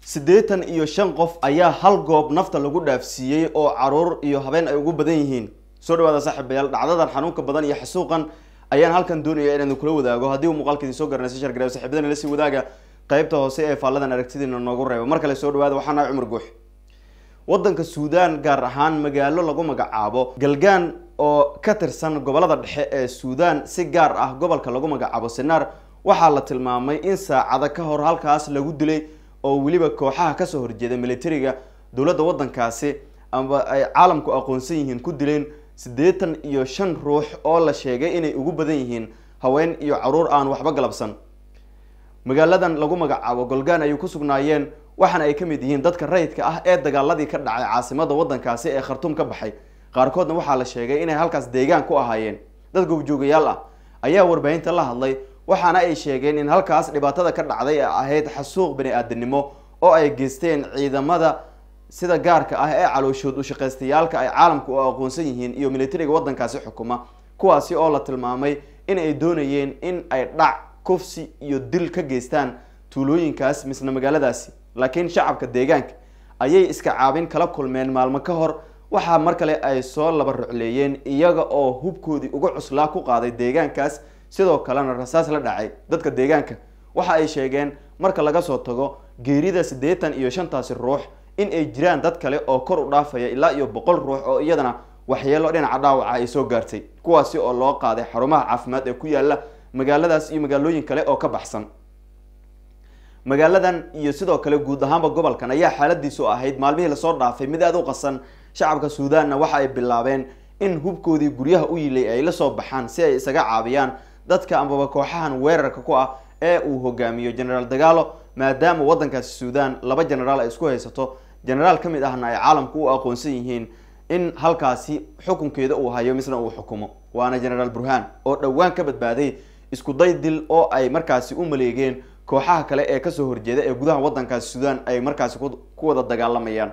siddeetan iyo shan qof ayaa hal goob nafta lagu dhaafsiiyey oo caruur iyo habeen ay ugu badan yihiin. soo dhawaada saaxiibayaal, dhacdadan xanuunka badan iyo xasuuqan ayaan halkan doonaya inaan kula wadaago. haddii uu muuqaalkeedii soo garanaysa share gareeyo saaxiibadana la sii wadaaga qaybta hoose ee faaladan aragtidiina noogu reebo. mar kale soo dhawaada, waxaan ahay Cumar Guux. wadanka Suudaan gaar ahaan magaalo lagu magacaabo Galgaan oo ka tirsan gobolada dhexe ee Suudaan, si gaar ah gobolka lagu magacaabo Sinaar, waxaa la tilmaamay in saacada ka hor halkaas lagu dilay oo waliba kooxaha ka soo horjeeda militariga dowladda wadankaasi ama ay caalamku aqoonsan yihiin ku dileen 85 ruux oo la sheegay inay ugu badan yihiin haween iyo caruur aan waxba galabsan. magaaladan lagu magacaabo Galgaan ay ku sugnaayeen waxaana ay kamid yihiin dadka rayidka ah ee dagaaladii ka dhacay caasimada wadankaasi ee Khartoum ka baxay. qaarkoodna waxaa la sheegay inay halkaas deegaan ku ahaayeen. dad goobjoogayaal ah ayaa warbaahinta la hadlay, waxaana ay sheegeen in halkaas dhibaatada ka dhacday ay ahayd xasuuq bini'aadanimo oo ay geysteen ciidamada sida gaarka ah ee calooshood u shaqeystayaalka ay caalamku u aqoonsan yihiin iyo militariga wadankaasi xukuma, kuwaasi oo la tilmaamay in ay doonayeen in ay dhac, kufsi iyo dil ka geystaan tuulooyinkaas misna magaaladaasi. laakiin shacabka deegaanka ayay iska caabin kala kulmeen maalmo ka hor. waxaa mar kale ay soo laba rucleeyeen iyaga oo hubkoodii uga cuslaa ku qaaday deegaankaas, sidoo kalena rasaas la dhacay. dadka deegaanka waxa ay sheegeen marka laga soo tago geerida 85 ruux in ay jiraan dad kale oo kor u dhaafaya ilaa iyo 100 ruux oo iyadana waxyeelo dhinaca dhaawaca ay soo gaartay, kuwaasi oo loo qaaday xarumaha caafimaad ee ku yaala magaaladaas iyo magaalooyin kale oo ka baxsan. magaaladan iyo sidoo kale guud ahaanba gobolkan ayaa xaaladiisu ahayd maalmihii lasoo dhaafay mid aad u qasan. shacabka Suudaanna waxa ay bilaabeen in hubkoodii guryaha u yilay ay la soo baxaan si ay isaga caabiyaan dadka amaba kooxahan weerarka ku ah ee uu hogaamiyo General Dagalo, maadaama wadankaasi Suudaan laba generaal ay isku haysato. generaal kamid ahna ay caalamku u aqoonsan yihiin in halkaasi xukunkeeda uu hayo misna uu xukumo, waana General Burhan oo dhawaan ka badbaaday isku day dil oo ay markaasi u maleegeen kooxaha kale ee kasoo horjeeda ee gudaha wadankaasi Suudaan ay markaasi ku wada dagaalamayaan.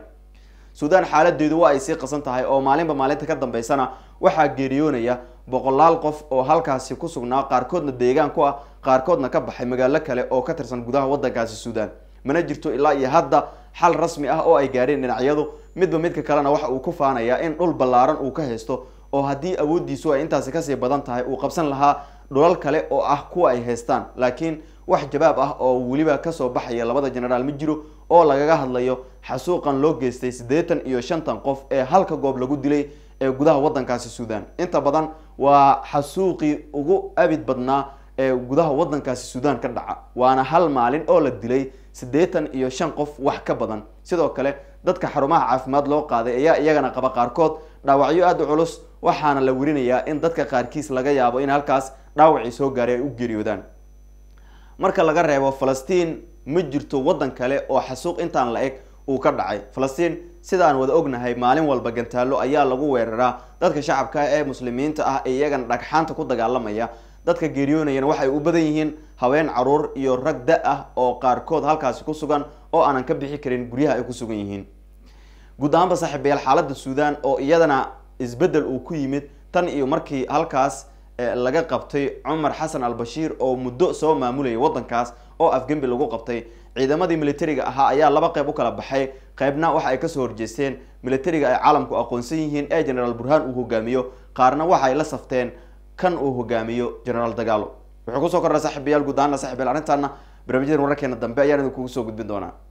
Suudaan xaaladeedu waa ay sii qasan tahay oo maalinba maalinta ka dambeysana waxaa geeriyoonaya boqolaal qof oo halkaasi ku sugnaa, qaarkoodna deegaan ku ah, qaarkoodna ka baxay magaalo kale oo ka tirsan gudaha wadankaasi Suudaan. mana jirto ilaa iyo hadda xal rasmi ah oo ay gaareen dhinacyadu. midba midka kalena waxa uu ku faanayaa in dhul ballaaran uu ka haysto, oo haddii awoodiisu ay intaasi kasii badan tahay uu qabsan lahaa dhulal kale oo ah kuwa ay haystaan. laakiin wax jawaab ah oo weliba kasoo baxaya labada generaal ma jiro oo lagaga hadlayo xasuuqan loo geystay 85 qof ee halka goob lagu dilay ee gudaha wadankaasi Suudaan. inta badan waa xasuuqii ugu abid badnaa ee gudaha wadankaasi Suudaan ka dhaca, waana hal maalin oo la dilay 85 qof wax ka badan. sidoo kale dadka xarumaha caafimaad loo qaaday ayaa iyagana qaba qaarkood dhaawacyo aad u culus, waxaana la warinayaa in dadka qaarkiis laga yaabo in halkaas dhaawacii soo gaaray ay u geeriyoodaan. marka laga reebo Falastiin, ma jirto wadan kale oo xasuuq intaan la eg uu ka dhacay. Falastiin sidaan wada ognahay maalin walba gantaalo ayaa lagu weeraraa dadka shacabka ee muslimiinta ah ee iyagana dhagxaanta ku dagaalamaya. dadka geeriyoonayana waxay u badan yihiin haween, caruur iyo rag da ah oo qaarkood halkaasi ku sugan oo aanan ka bixi karin guryaha ay ku sugan yihiin. guud ahaanba saaxiibayaal, xaaladda Suudaan oo iyadana isbedel uu ku yimid tan iyo markii halkaas laga qabtay Umar Hassan al-Bashir oo muddo soo maamulayay wadankaas oo afgembi lagu qabtay. ciidamadii militariga ahaa ayaa laba qayb u kala baxay. qaybna waxa ay ka soo horjeesteen militariga ay caalamku aqoonsan yihiin ee General Burhan uu hogaamiyo, qaarna waxa ay la safteen kan uu hogaamiyo General Dagalo. wuxuu ku soo koray saaxiibayaal, guud ahaan saaxiibayaal arrintaana barnaamijyada wararkeena dambe ayaan idinku soo gudbin doonaa.